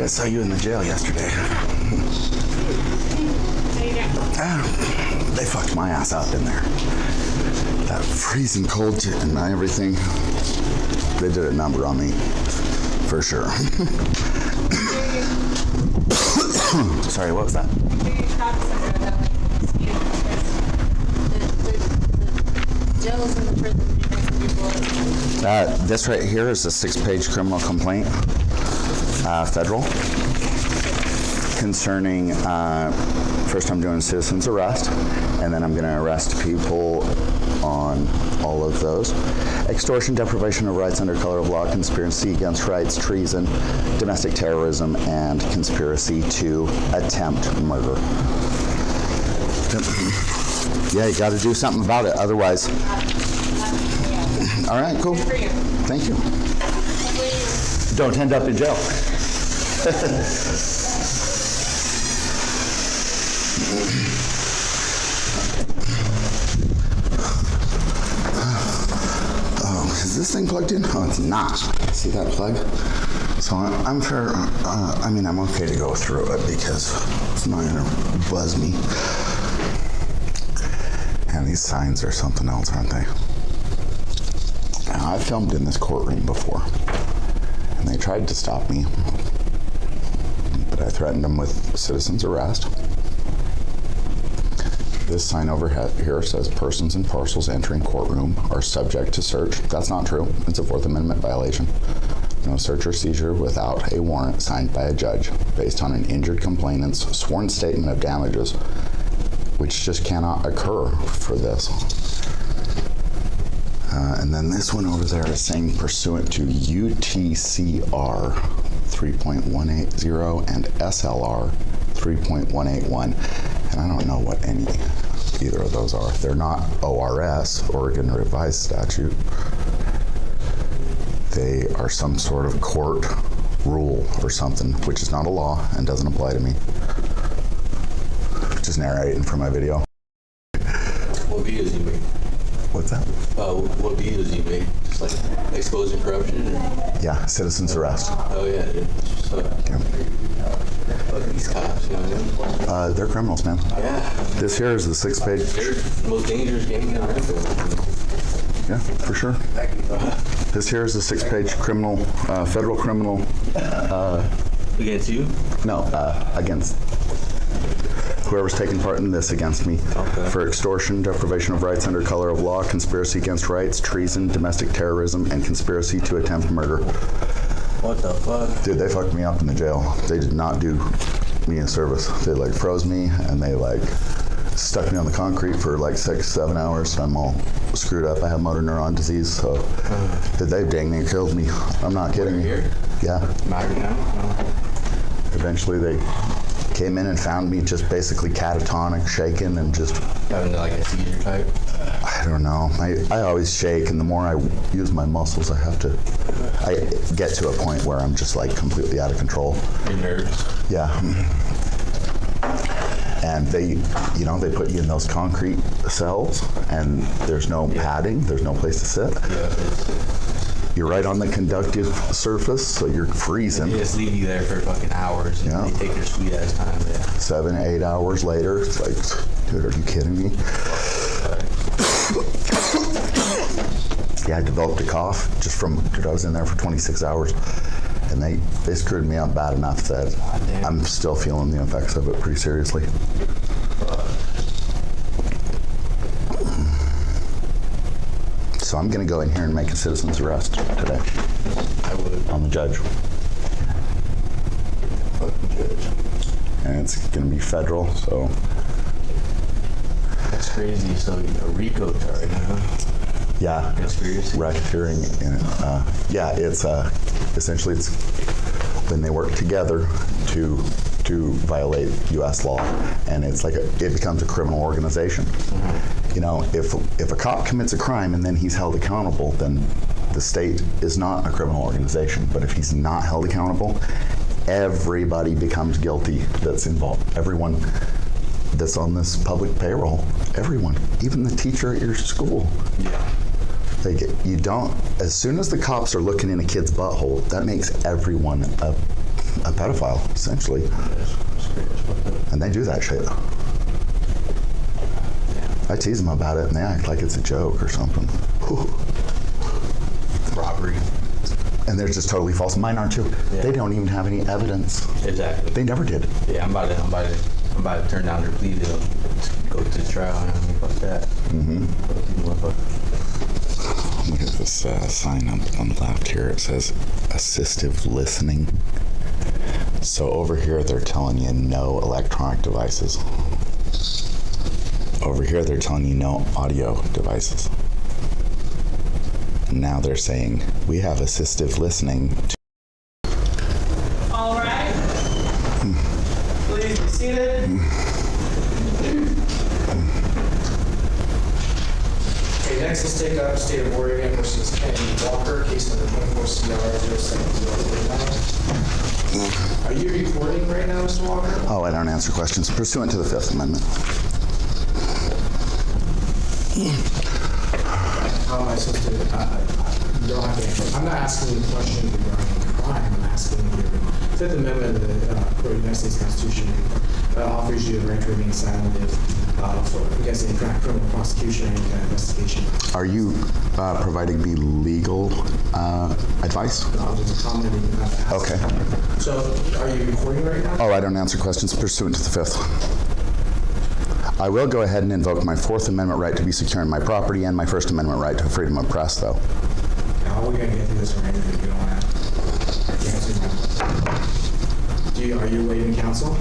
I saw you in the jail yesterday. They fucked my ass up in there. That freezing cold and everything. They did a number on me, for sure. Sorry, what was that? Jails in the prison. This right here is a 6-page criminal complaint, federal, concerning, first I'm doing citizen's arrest, and then I'm going to arrest people on all of those. Extortion, deprivation of rights under color of law, conspiracy against rights, treason, domestic terrorism, and conspiracy to attempt murder. Yeah, you got to do something about it, otherwise. All right, cool. Thank you. Don't end up in jail. Oh, is this thing plugged in? Oh, it's not. See that plug? So I'm fair. I mean, I'm okay to go through it because it's not going to buzz me. And these signs are something else, aren't they? Now, I filmed in this courtroom before, and they tried to stop me, but I threatened them with citizen's arrest. This sign over here says persons and parcels entering courtroom are subject to search. That's not true. It's a Fourth Amendment violation. No search or seizure without a warrant signed by a judge based on an injured complainant's sworn statement of damages, which just cannot occur for this. And then this one over there is saying pursuant to UTCR 3.180 and SLR 3.181. And I don't know what either of those are. They're not ORS, Oregon Revised Statute. They are some sort of court rule or something, which is not a law and doesn't apply to me. Just narrating for my video. What videos you make? What's that? What videos you make? Just like exposing corruption? Or? Yeah, citizen's arrest. Oh yeah, dude. Fuck these cops, you know what I mean? They're criminals, man. Yeah. This here is the 6-page. They're the most dangerous gang in America. Yeah, for sure. This here is the 6-page criminal, federal criminal. Against you? No, against whoever's taking part in this against me. Okay. For extortion, deprivation of rights under color of law, conspiracy against rights, treason, domestic terrorism, and conspiracy to attempt murder. What the fuck? Dude, they fucked me up in the jail. They did not do me a service. They like froze me and they like stuck me on the concrete for like 6-7 hours. I'm all screwed up. I have motor neuron disease, so they dang near killed me. I'm not kidding you. Here? Yeah. Matter now? Eventually they came in and found me just basically catatonic, shaking, and just... Having like a seizure type? I don't know. I always shake, and the more I use my muscles, I get to a point where I'm just like completely out of control. Your nerves? Yeah. And they put you in those concrete cells, and there's no padding, there's no place to sit. Yeah. You're right on the conductive surface, so you're freezing. They just leave you there for fucking hours, and they take their sweet ass time. Yeah. 7-8 hours later, it's like, dude, are you kidding me? Yeah, I developed a cough just from, dude, I was in there for 26 hours, and they screwed me up bad enough that I'm still feeling the effects of it pretty seriously. So I'm going to go in here and make a citizen's arrest today. I would. On the judge. Fucking judge. And it's going to be federal, so. That's crazy. So a RICO charge, huh? Yeah. Conspiracy. Racketeering. Yeah, it's essentially it's when they work together to violate U.S. law, and it's like it becomes a criminal organization. Mm-hmm. You know, if a cop commits a crime and then he's held accountable, then the state is not a criminal organization. But if he's not held accountable, everybody becomes guilty that's involved. Everyone that's on this public payroll, everyone, even the teacher at your school. Yeah. As soon as the cops are looking in a kid's butthole, that makes everyone a a pedophile, essentially. And they do that shit. I tease them about it, and they act like it's a joke or something. Robbery. And they're just totally false. Mine aren't too. Yeah. They don't even have any evidence. Exactly. They never did. Yeah, I'm about to turn down their plea deal. Go to trial. I mean, fuck that. Look at this sign up on the left here. It says assistive listening. So over here, they're telling you no electronic devices. Over here, they're telling you no audio devices. Now they're saying we have assistive listening. All right. Please be seated. Okay, next let's take up State of Oregon versus Kenny Walker, case number 24CR0709. Are you recording right now, Mr. Walker? Oh, I don't answer questions pursuant to the Fifth Amendment. How am I supposed to? You don't have to answer. I'm not asking you questions regarding the crime. I'm asking you. Fifth Amendment of the United States Constitution offers you the right to remain silent against any criminal prosecution or any kind of investigation. Are you providing me legal advice? No, there's a comment that you have to ask. Okay. So, are you recording right now? Oh, I don't answer questions pursuant to the Fifth. I will go ahead and invoke my Fourth Amendment right to be secure in my property and my First Amendment right to freedom of press, though. No, we're going to get through this right if you don't want to. Are you waiving counsel?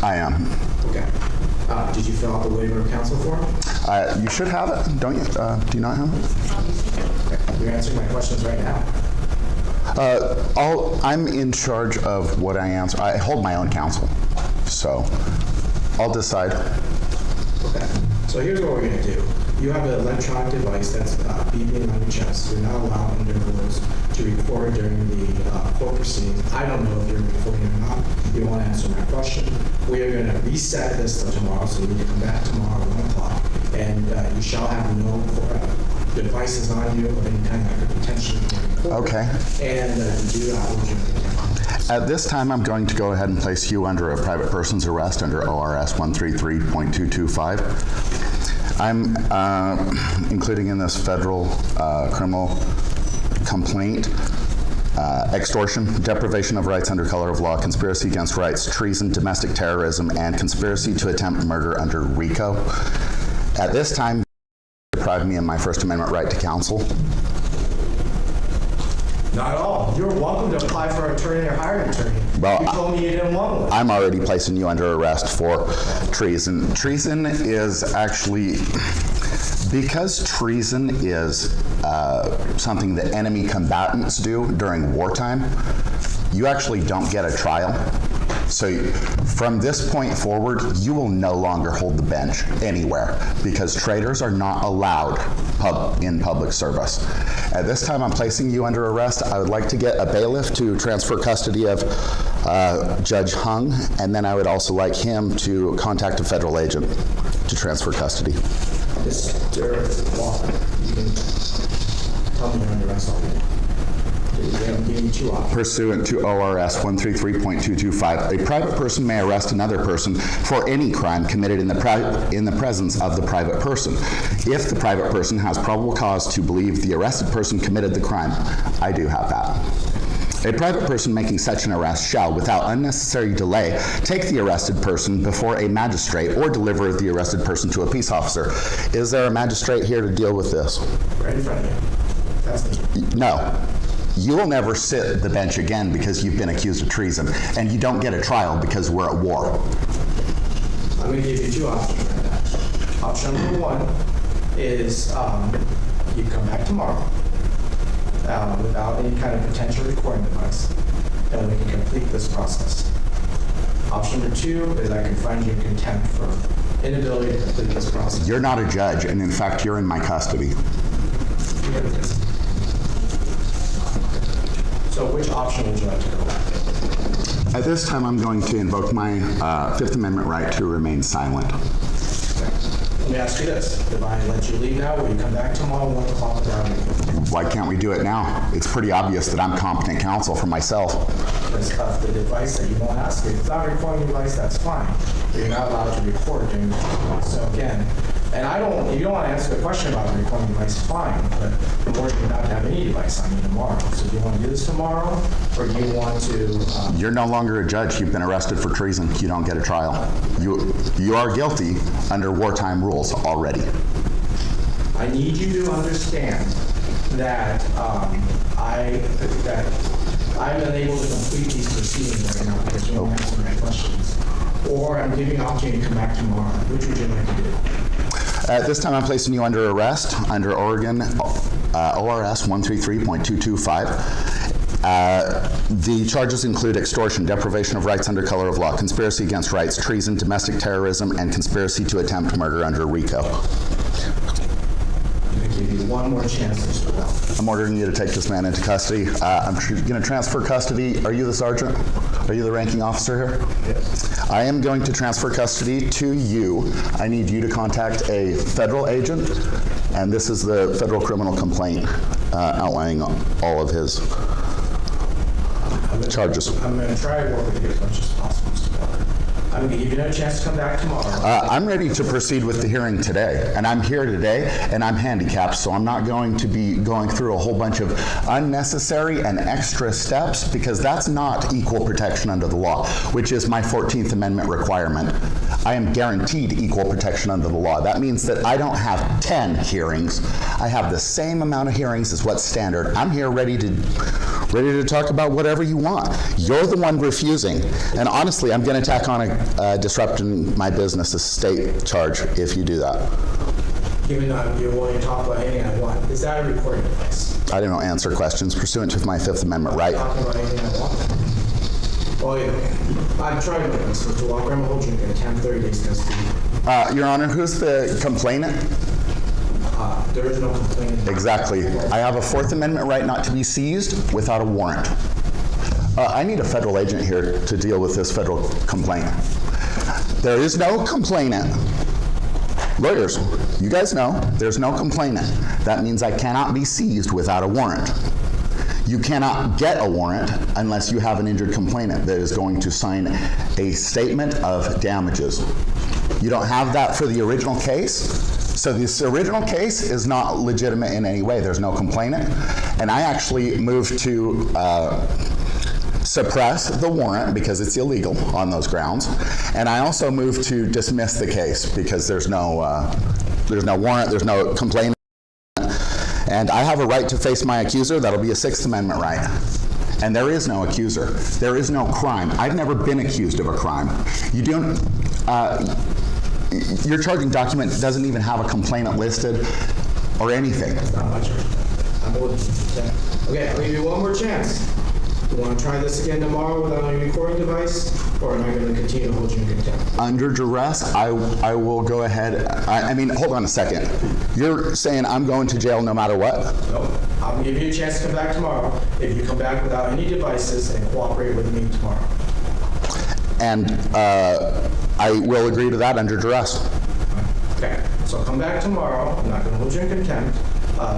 I am. Okay. Did you fill out the waiver of counsel form? You should have it, don't you? Do you not have it? Okay. You're answering my questions right now. I'm in charge of what I answer. I hold my own counsel, so I'll decide. Okay. So here's what we're going to do. You have an electronic device that's beeping on your chest. You're not allowed under rules to record during the court proceedings. I don't know if you're recording or not. You want to answer my question. We are going to reset this till tomorrow, so you need to come back tomorrow at 1 o'clock. And you shall have no devices on you of any kind that could potentially be recorded. Okay. And you do not legitimate. At this time, I'm going to go ahead and place you under a private person's arrest under ORS 133.225. I'm including in this federal criminal complaint extortion, deprivation of rights under color of law, conspiracy against rights, treason, domestic terrorism, and conspiracy to attempt murder under RICO. At this time, deprive me of my First Amendment right to counsel. Not at all. You're welcome to apply for an attorney or hire an attorney. Well, you told me you didn't want one. I'm already placing you under arrest for treason. Treason is actually, because treason is something that enemy combatants do during wartime, you actually don't get a trial. So from this point forward, you will no longer hold the bench anywhere because traitors are not allowed in public service. At this time, I'm placing you under arrest. I would like to get a bailiff to transfer custody of Judge Hung, and then I would also like him to contact a federal agent to transfer custody. Mr. Walker, you can tell me you're under arrest already. I'm giving you 2 options. Pursuant to ORS 133.225, a private person may arrest another person for any crime committed in the presence of the private person. If the private person has probable cause to believe the arrested person committed the crime, I do have that. A private person making such an arrest shall, without unnecessary delay, take the arrested person before a magistrate or deliver the arrested person to a peace officer. Is there a magistrate here to deal with this? Right in front of you. That's me. No. You will never sit the bench again because you've been accused of treason, and you don't get a trial because we're at war. I'm going to give you 2 options right now. Option number 1 is you come back tomorrow without any kind of potential recording device, and we can complete this process. Option number 2 is I can find you in contempt for inability to complete this process. You're not a judge, and in fact, you're in my custody. So which option would you like to go with? At this time, I'm going to invoke my Fifth Amendment right to remain silent. Okay. let me ask you this. If I let you leave now, will you come back tomorrow 1 o'clock without me? Why can't we do it now? It's pretty obvious that I'm competent counsel for myself. Because of the device that you won't ask. If it's not a recording device, that's fine. But you're not allowed to record during the meeting. So again, and if you don't want to answer the question about the recording device, fine. But I'm working not to have any device on you tomorrow. So do you want to do this tomorrow, or do you want to? You're no longer a judge. You've been arrested for treason. You don't get a trial. You are guilty under wartime rules already. I need you to understand that I'm unable to complete these proceedings right now because you won't answer my questions. Or I'm giving you an opportunity to come back tomorrow. Which would you like to do? At this time, I'm placing you under arrest under Oregon ORS 133.225. The charges include extortion, deprivation of rights under color of law, conspiracy against rights, treason, domestic terrorism, and conspiracy to attempt murder under RICO. Give you one more chance, Mr. Bell. I'm ordering you to take this man into custody. I'm going to transfer custody. Are you the sergeant? Are you the ranking officer here? Yes. I am going to transfer custody to you. I need you to contact a federal agent, and this is the federal criminal complaint outlining all of his charges. I'm going to try to work with you as much as possible, Mr. Bell. I'm going to give you another chance to come back tomorrow. I'm ready to proceed with the hearing today, and I'm here today, and I'm handicapped, so I'm not going to be going through a whole bunch of unnecessary and extra steps, because that's not equal protection under the law, which is my 14th Amendment requirement. I am guaranteed equal protection under the law. That means that I don't have 10 hearings. I have the same amount of hearings as what's standard. I'm here ready to talk about whatever you want. You're the one refusing. And honestly, I'm going to tack on a disrupting my business estate charge if you do that. Given that you're willing to talk about anything I want, is that a recording device? I don't answer questions pursuant to my Fifth Amendment right. Talking about anything I want? Well, I'm trying to make this, Mr. Walker. I'm going to hold you in contempt 30 days custody. Your Honor, who's the complainant? There is no complaint. Exactly. I have a Fourth Amendment right not to be seized without a warrant. I need a federal agent here to deal with this federal complaint. There is no complainant. Lawyers, you guys know, there's no complainant. That means I cannot be seized without a warrant. You cannot get a warrant unless you have an injured complainant that is going to sign a statement of damages. You don't have that for the original case. So this original case is not legitimate in any way. There's no complainant. And I actually moved to suppress the warrant because it's illegal on those grounds. And I also moved to dismiss the case because there's no warrant, there's no complainant. And I have a right to face my accuser. That'll be a Sixth Amendment right. And there is no accuser. There is no crime. I've never been accused of a crime. You don't, your charging document doesn't even have a complainant listed or anything. That's not my charge. I'm holding you in contempt. Okay, I'll give you one more chance. You want to try this again tomorrow without a recording device, or am I going to continue to hold you in contempt? Under duress, I will go ahead. I mean, hold on a second. You're saying I'm going to jail no matter what? No. I'll give you a chance to come back tomorrow if you come back without any devices and cooperate with me tomorrow. And I will agree to that under duress. Okay, so come back tomorrow. I'm not going to hold you in contempt.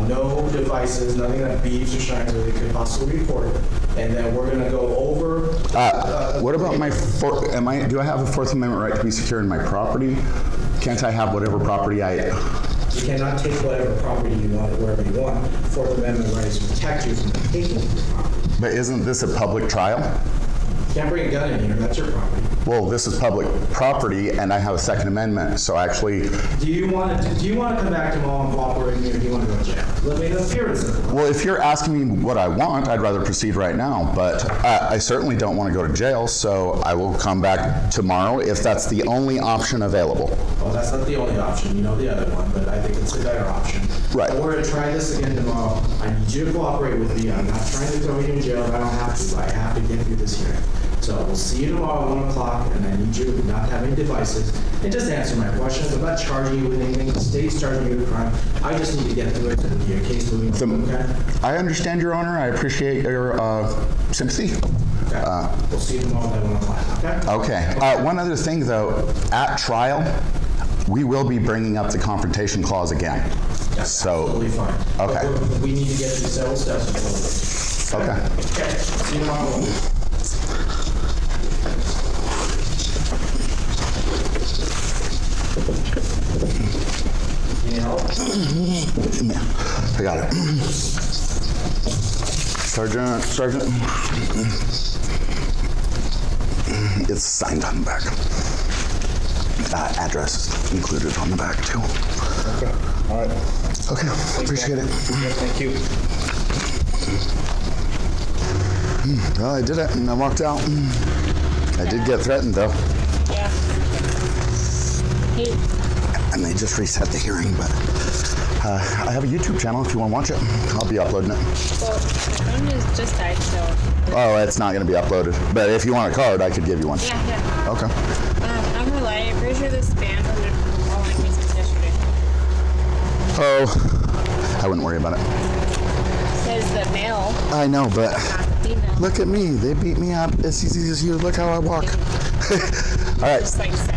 No devices, nothing that beeps or shines or they could possibly record. And then we're going to go over. What about my? Do I have a Fourth Amendment right to be secure in my property? Can't I have whatever property I? You cannot take whatever property you want wherever you want. Fourth Amendment right is to protect you from taking your property. But isn't this a public trial? You can't bring a gun in here. That's your property. Well, this is public property, and I have a Second Amendment, so actually... Do you want to come back tomorrow and cooperate with me, or do you want to go to jail? Let me know the appearance of it. Well, if you're asking me what I want, I'd rather proceed right now, but I certainly don't want to go to jail, so I will come back tomorrow if that's the only option available. Well, that's not the only option. You know the other one, but I think it's a better option. Right. So we're going to try this again tomorrow. I need you to cooperate with me. I'm not trying to throw you in jail. I don't have to. I have to get through this hearing. So we'll see you tomorrow at 1 o'clock, and I need you to not have any devices. And just answer my questions. I'm not charging you with anything. The state's charging you with a crime. I just need to get through it to get your case moving on, okay? I understand, Your Honor. I appreciate your sympathy. Okay. We'll see you tomorrow at 1 o'clock, okay? Okay. One other thing, though. At trial, We will be bringing up the confrontation clause again. That's So, absolutely fine. okay. But we need to get through several steps before we. Okay. Okay, see you tomorrow. Need help? I got it. Sergeant. It's signed on the back. Address is included on the back too. Okay, all right. Okay, appreciate it. Yeah, thank you. Well, I did it and I walked out. I did get threatened though. Yeah. Hey, And they just reset the hearing, but I have a YouTube channel if you want to watch it. I'll be uploading it. well, my phone just died, so. Oh, it's not going to be uploaded. But if you want a card, I could give you one. Yeah. Okay. I'm gonna lie, I'm pretty sure this spam has been all my cases yesterday. Oh, I wouldn't worry about it. Says the mail, I know, but not the female. look at me. They beat me up as easy as you. Look how I walk. All right. Just like says.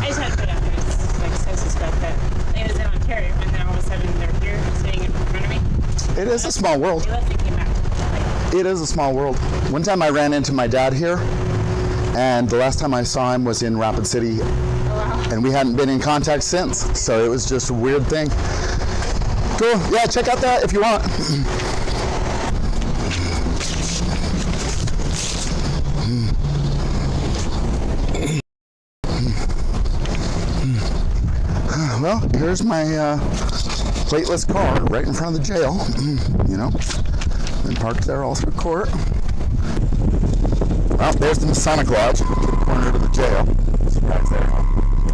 I just had to put it out there. It's like so suspect that it was in Ontario, and then all of a sudden they're here sitting in front of me. It is a small world. They left and came back. Like, It is a small world. One time I ran into my dad here, and the last time I saw him was in Rapid City, oh wow. and we hadn't been in contact since. So it was just a weird thing. Cool. Yeah, check out that if you want. Well, here's my plateless car right in front of the jail. You know, been parked there all through court. Well, there's the Masonic Lodge, corner to the jail. Surprise there, huh?